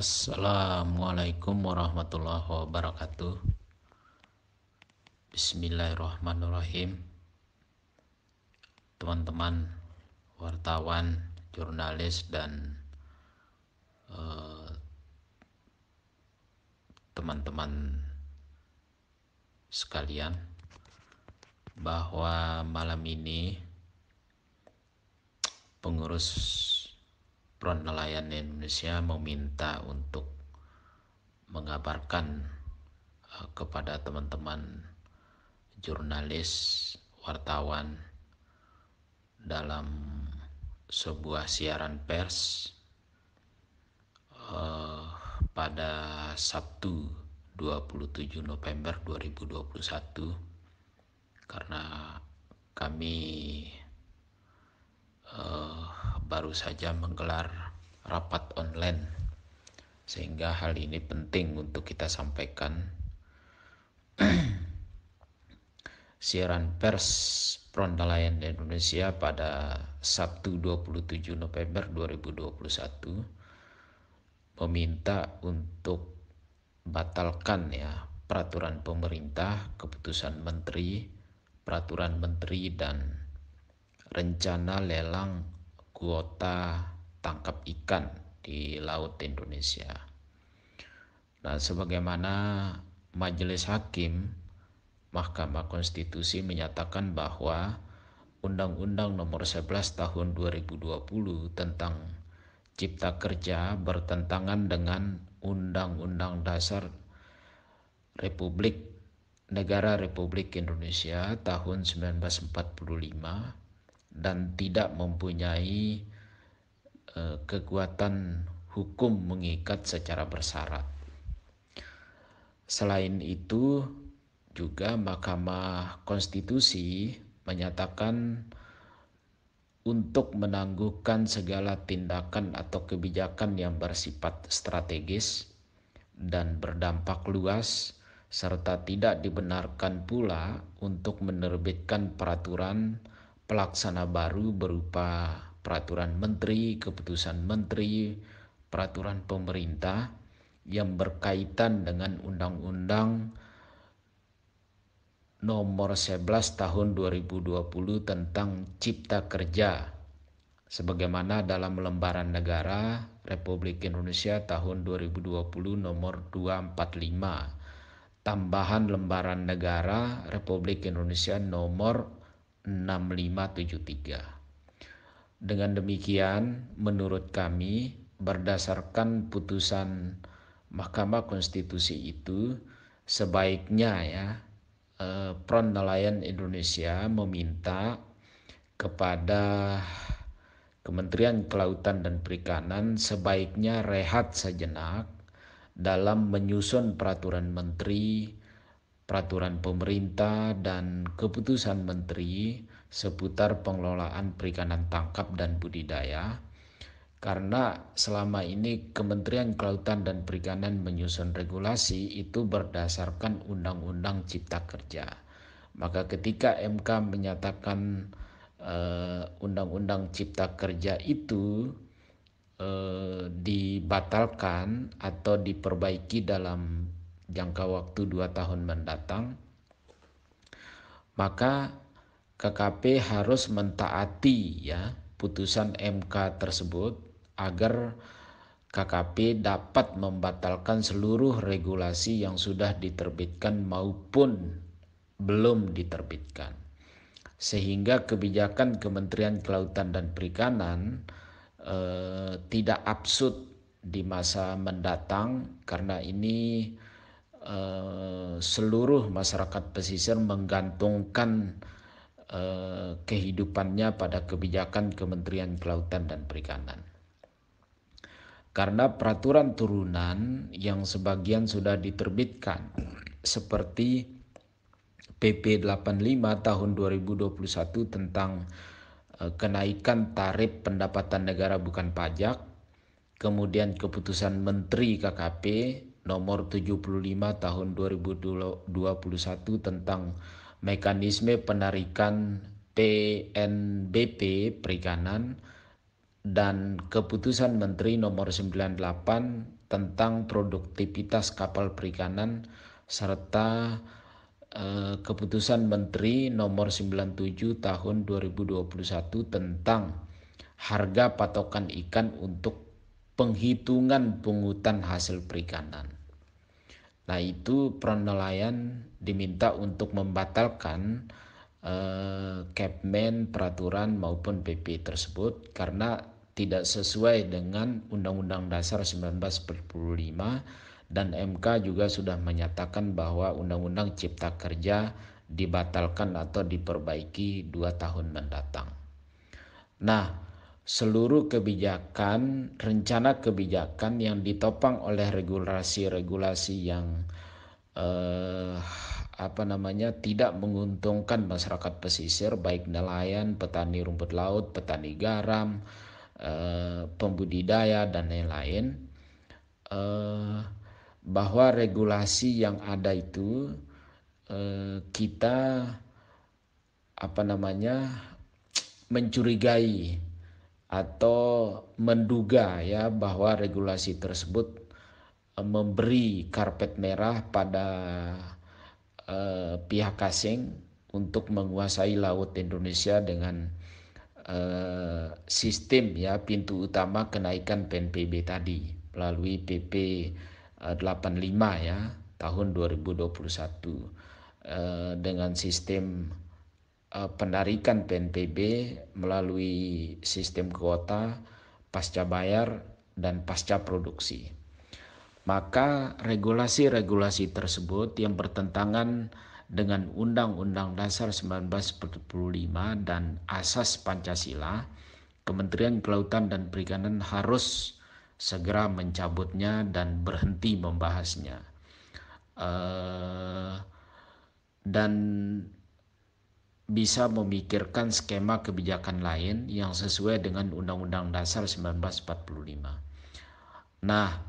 Assalamualaikum warahmatullahi wabarakatuh. Bismillahirrahmanirrahim. Teman-teman wartawan, jurnalis, dan teman-teman sekalian, bahwa malam ini pengurus Front Nelayan Indonesia meminta untuk mengabarkan kepada teman-teman jurnalis, wartawan dalam sebuah siaran pers pada Sabtu 27 November 2021, karena kami baru saja menggelar rapat online, sehingga hal ini penting untuk kita sampaikan. Siaran pers Front Nelayan Indonesia pada Sabtu 27 November 2021 meminta untuk batalkan peraturan pemerintah, keputusan menteri, peraturan menteri, dan rencana lelang kuota tangkap ikan di Laut Indonesia. Nah, sebagaimana Majelis Hakim Mahkamah Konstitusi menyatakan bahwa Undang-Undang Nomor 11 Tahun 2020 tentang Cipta Kerja bertentangan dengan Undang-Undang Dasar Negara Republik Indonesia tahun 1945 dan tidak mempunyai kekuatan hukum mengikat secara bersyarat. Selain itu, juga Mahkamah Konstitusi menyatakan untuk menangguhkan segala tindakan atau kebijakan yang bersifat strategis dan berdampak luas, serta tidak dibenarkan pula untuk menerbitkan peraturan pelaksana baru berupa peraturan menteri, keputusan menteri, peraturan pemerintah yang berkaitan dengan Undang-Undang Nomor 11 Tahun 2020 tentang Cipta Kerja, sebagaimana dalam Lembaran Negara Republik Indonesia tahun 2020 nomor 245, tambahan Lembaran Negara Republik Indonesia nomor 6573. Dengan demikian, menurut kami, berdasarkan putusan Mahkamah Konstitusi itu, sebaiknya Front Nelayan Indonesia meminta kepada Kementerian Kelautan dan Perikanan sebaiknya rehat sejenak dalam menyusun peraturan menteri, peraturan pemerintah, dan keputusan menteri seputar pengelolaan perikanan tangkap dan budidaya, karena selama ini Kementerian Kelautan dan Perikanan menyusun regulasi itu berdasarkan Undang-Undang Cipta Kerja. Maka ketika MK menyatakan Undang-Undang Cipta Kerja itu dibatalkan atau diperbaiki dalam jangka waktu 2 tahun mendatang, maka KKP harus mentaati putusan MK tersebut agar KKP dapat membatalkan seluruh regulasi yang sudah diterbitkan maupun belum diterbitkan, sehingga kebijakan Kementerian Kelautan dan Perikanan tidak absurd di masa mendatang, karena ini seluruh masyarakat pesisir menggantungkan kehidupannya pada kebijakan Kementerian Kelautan dan Perikanan. Karena peraturan turunan yang sebagian sudah diterbitkan seperti PP 85 tahun 2021 tentang kenaikan tarif pendapatan negara bukan pajak, kemudian keputusan Menteri KKP nomor 75 tahun 2021 tentang mekanisme penarikan PNBP perikanan, dan keputusan Menteri nomor 98 tentang produktivitas kapal perikanan serta Keputusan Menteri Nomor 97 Tahun 2021 tentang harga patokan ikan untuk penghitungan pungutan hasil perikanan. Nah, itu Pronelayan diminta untuk membatalkan Kepmen, peraturan maupun PP tersebut karena tidak sesuai dengan Undang-Undang Dasar 1945, dan MK juga sudah menyatakan bahwa Undang-Undang Cipta Kerja dibatalkan atau diperbaiki 2 tahun mendatang. Nah, seluruh kebijakan, rencana kebijakan yang ditopang oleh regulasi-regulasi yang tidak menguntungkan masyarakat pesisir, baik nelayan, petani rumput laut, petani garam, pembudidaya dan lain-lain, bahwa regulasi yang ada itu kita mencurigai atau menduga ya bahwa regulasi tersebut memberi karpet merah pada pihak asing untuk menguasai laut Indonesia dengan sistem ya pintu utama kenaikan PNBP tadi melalui PP 85 ya tahun 2021 dengan sistem penarikan PNBP melalui sistem kuota, pasca bayar dan pasca produksi. Maka regulasi-regulasi tersebut yang bertentangan dengan Undang-Undang Dasar 1945 dan Asas Pancasila, Kementerian Kelautan dan Perikanan harus segera mencabutnya dan berhenti membahasnya. Dan bisa memikirkan skema kebijakan lain yang sesuai dengan Undang-Undang Dasar 1945. Nah,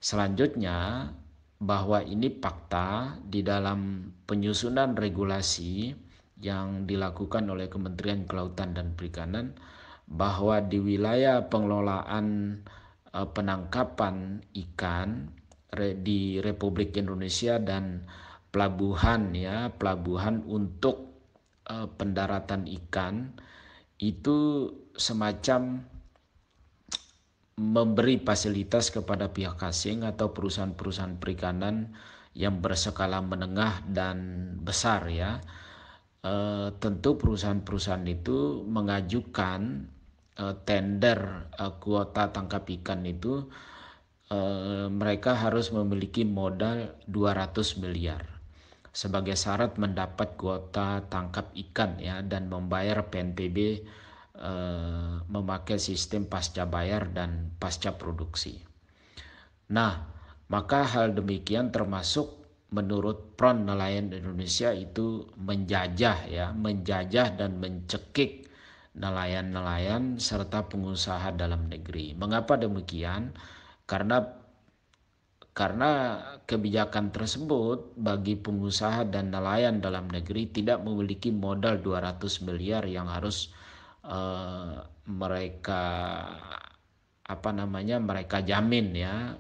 selanjutnya bahwa ini fakta di dalam penyusunan regulasi yang dilakukan oleh Kementerian Kelautan dan Perikanan, bahwa di wilayah pengelolaan penangkapan ikan di Republik Indonesia dan pelabuhan untuk pendaratan ikan itu semacam memberi fasilitas kepada pihak asing atau perusahaan-perusahaan perikanan yang berskala menengah dan besar ya. Tentu perusahaan-perusahaan itu mengajukan tender kuota tangkap ikan itu, mereka harus memiliki modal 200 miliar sebagai syarat mendapat kuota tangkap ikan ya, dan membayar PNBP memakai sistem pasca bayar dan pasca produksi. Nah, maka hal demikian termasuk menurut Front Nelayan Indonesia itu menjajah dan mencekik nelayan-nelayan serta pengusaha dalam negeri. Mengapa demikian? Karena kebijakan tersebut bagi pengusaha dan nelayan dalam negeri tidak memiliki modal 200 miliar yang harus mereka jamin ya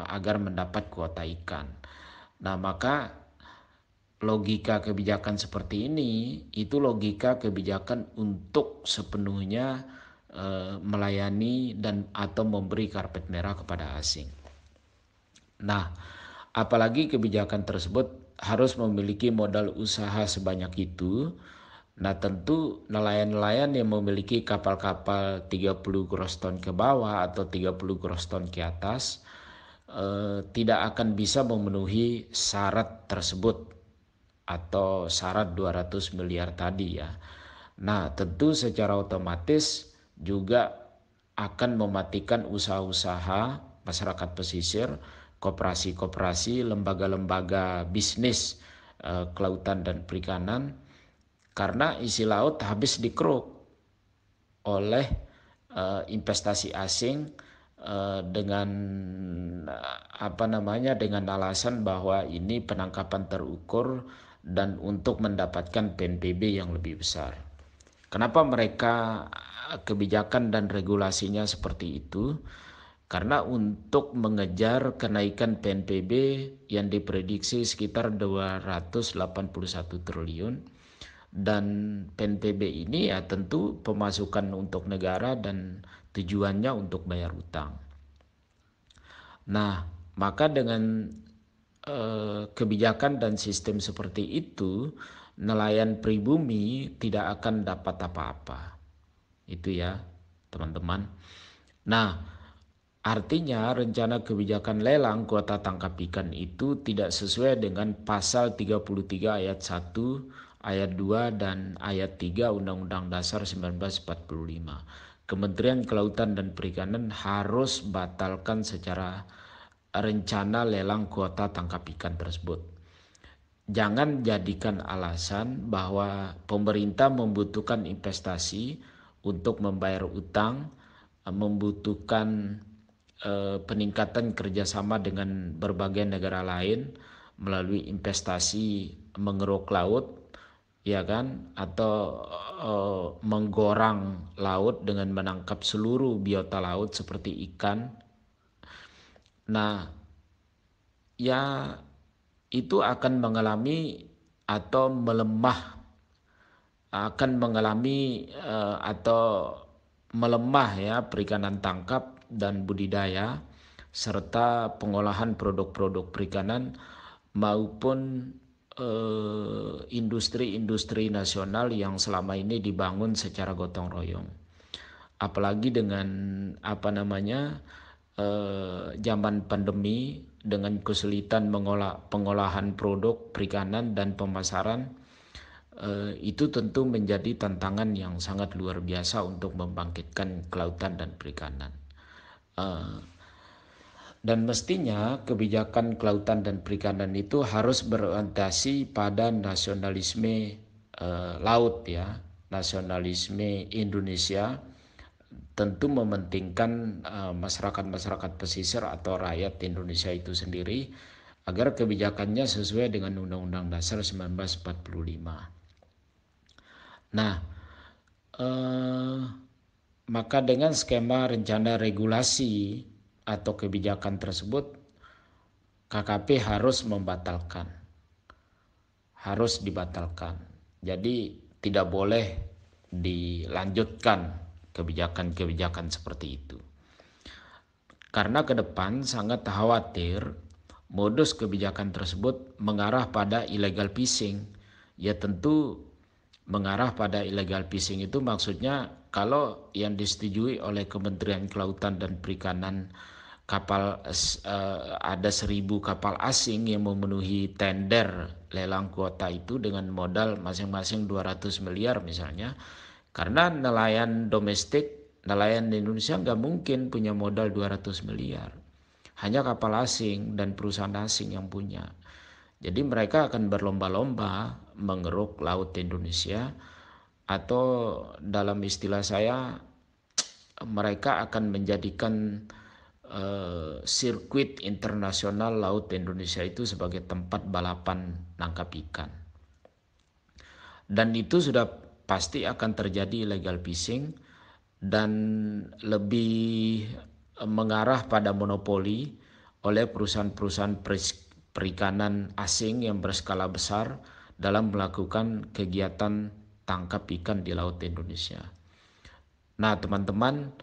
agar mendapat kuota ikan. Nah, maka logika kebijakan seperti ini itu logika kebijakan untuk sepenuhnya melayani dan atau memberi karpet merah kepada asing. Nah, apalagi kebijakan tersebut harus memiliki modal usaha sebanyak itu. Nah, tentu nelayan-nelayan yang memiliki kapal-kapal 30 gross ton ke bawah atau 30 gross ton ke atas tidak akan bisa memenuhi syarat tersebut atau syarat 200 miliar tadi ya. Nah, tentu secara otomatis juga akan mematikan usaha-usaha masyarakat pesisir, koperasi-koperasi, lembaga-lembaga bisnis kelautan dan perikanan, karena isi laut habis dikeruk oleh investasi asing dengan alasan bahwa ini penangkapan terukur dan untuk mendapatkan PNBP yang lebih besar. Kenapa mereka kebijakan dan regulasinya seperti itu? Karena untuk mengejar kenaikan PNBP yang diprediksi sekitar 281 triliun, dan PNBP ini ya tentu pemasukan untuk negara dan tujuannya untuk bayar utang. Nah, maka dengan kebijakan dan sistem seperti itu, nelayan pribumi tidak akan dapat apa-apa. Itu ya, teman-teman. Nah, artinya rencana kebijakan lelang kuota tangkap ikan itu tidak sesuai dengan pasal 33 ayat 1, ayat 2, dan ayat 3 Undang-Undang Dasar 1945. Kementerian Kelautan dan Perikanan harus batalkan secara rencana lelang kuota tangkap ikan tersebut. Jangan jadikan alasan bahwa pemerintah membutuhkan investasi untuk membayar utang, membutuhkan peningkatan kerjasama dengan berbagai negara lain melalui investasi mengeruk laut, ya kan, atau menggorang laut dengan menangkap seluruh biota laut seperti ikan. Nah, ya itu akan mengalami atau melemah, akan mengalami atau melemah ya perikanan tangkap dan budidaya serta pengolahan produk-produk perikanan maupun industri-industri nasional yang selama ini dibangun secara gotong royong. Apalagi dengan zaman pandemi dengan kesulitan pengolahan produk perikanan dan pemasaran, itu tentu menjadi tantangan yang sangat luar biasa untuk membangkitkan kelautan dan perikanan. Dan mestinya kebijakan kelautan dan perikanan itu harus berorientasi pada nasionalisme laut ya, nasionalisme Indonesia, tentu mementingkan masyarakat-masyarakat pesisir atau rakyat Indonesia itu sendiri agar kebijakannya sesuai dengan Undang-Undang Dasar 1945. Nah, maka dengan skema rencana regulasi atau kebijakan tersebut, KKP harus dibatalkan. Jadi tidak boleh dilanjutkan kebijakan-kebijakan seperti itu. Karena ke depan sangat khawatir modus kebijakan tersebut mengarah pada illegal fishing. Ya tentu mengarah pada illegal fishing itu maksudnya kalau yang disetujui oleh Kementerian Kelautan dan Perikanan kapal ada 1.000 kapal asing yang memenuhi tender lelang kuota itu dengan modal masing-masing 200 miliar misalnya. Karena nelayan domestik, nelayan di Indonesia nggak mungkin punya modal 200 miliar. Hanya kapal asing dan perusahaan asing yang punya. Jadi mereka akan berlomba-lomba mengeruk laut Indonesia, atau dalam istilah saya mereka akan menjadikan sirkuit internasional laut Indonesia itu sebagai tempat balapan nangkap ikan. Dan itu sudah pasti akan terjadi illegal fishing dan lebih mengarah pada monopoli oleh perusahaan-perusahaan perikanan asing yang berskala besar dalam melakukan kegiatan tangkap ikan di laut Indonesia. Nah, teman-teman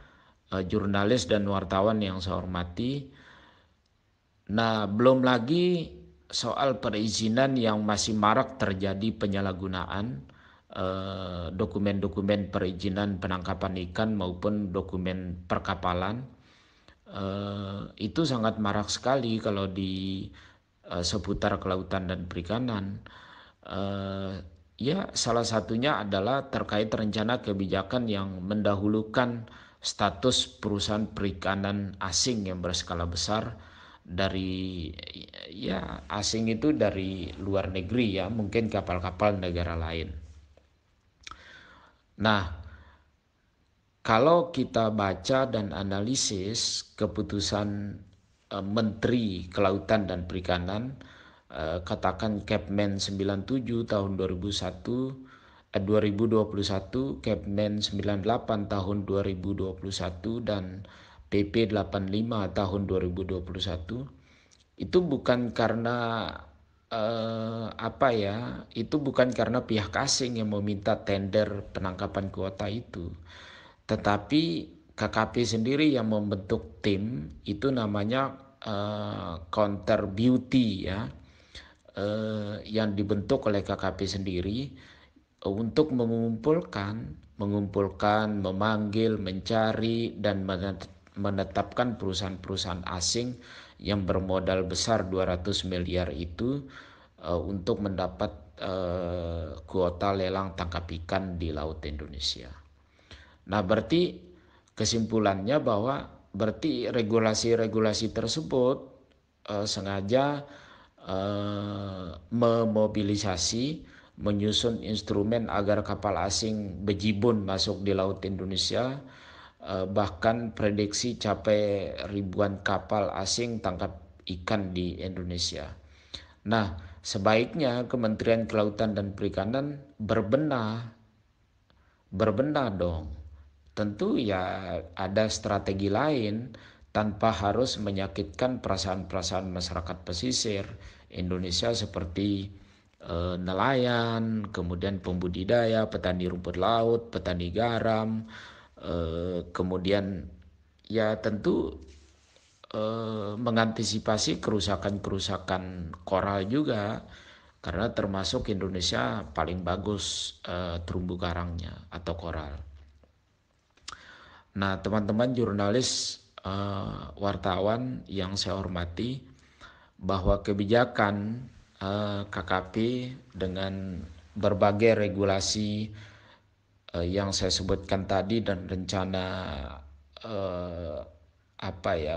jurnalis dan wartawan yang saya hormati, nah belum lagi soal perizinan yang masih marak terjadi penyalahgunaan dokumen-dokumen perizinan penangkapan ikan maupun dokumen perkapalan. Itu sangat marak sekali kalau di seputar kelautan dan perikanan. Ya salah satunya adalah terkait rencana kebijakan yang mendahulukan status perusahaan perikanan asing yang berskala besar dari ya asing itu dari luar negeri ya, mungkin kapal-kapal negara lain. Nah, kalau kita baca dan analisis keputusan Menteri Kelautan dan Perikanan, katakan Kepmen 97 tahun 2021, Kepmen 98 tahun 2021, dan PP 85 tahun 2021 itu bukan karena itu bukan karena pihak asing yang meminta tender penangkapan kuota itu, tetapi KKP sendiri yang membentuk tim itu namanya Counter Beauty ya, yang dibentuk oleh KKP sendiri untuk mengumpulkan, memanggil, mencari dan menetapkan perusahaan-perusahaan asing yang bermodal besar 200 miliar itu untuk mendapat kuota lelang tangkap ikan di Laut Indonesia. Nah, berarti kesimpulannya bahwa berarti regulasi-regulasi tersebut sengaja memobilisasi, menyusun instrumen agar kapal asing bejibun masuk di Laut Indonesia, bahkan prediksi capai ribuan kapal asing tangkap ikan di Indonesia. Nah, sebaiknya Kementerian Kelautan dan Perikanan berbenah dong. Tentu ya ada strategi lain tanpa harus menyakitkan perasaan-perasaan masyarakat pesisir Indonesia seperti nelayan, kemudian pembudidaya, petani rumput laut, petani garam, kemudian ya tentu mengantisipasi kerusakan-kerusakan koral juga, karena termasuk Indonesia paling bagus terumbu karangnya atau koral. Nah, teman-teman jurnalis, wartawan yang saya hormati, bahwa kebijakan KKP dengan berbagai regulasi yang saya sebutkan tadi dan rencana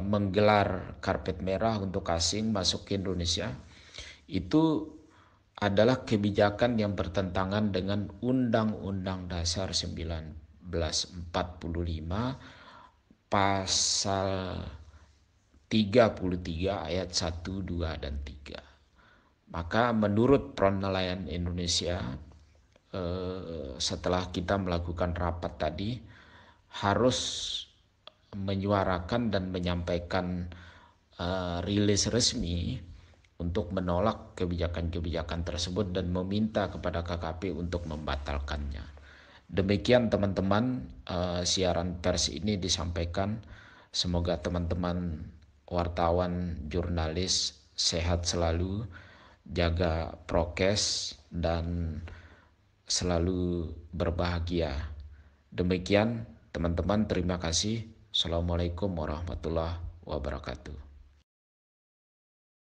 menggelar karpet merah untuk asing masuk ke Indonesia itu adalah kebijakan yang bertentangan dengan Undang-Undang Dasar 1945 pasal 33 ayat 1, 2, dan 3. Maka menurut Front Nelayan Indonesia, setelah kita melakukan rapat tadi, harus menyuarakan dan menyampaikan rilis resmi untuk menolak kebijakan-kebijakan tersebut dan meminta kepada KKP untuk membatalkannya. Demikian teman-teman, siaran pers ini disampaikan. Semoga teman-teman wartawan, jurnalis sehat selalu, jaga prokes, dan selalu berbahagia. Demikian teman-teman, terima kasih. Assalamualaikum warahmatullahi wabarakatuh.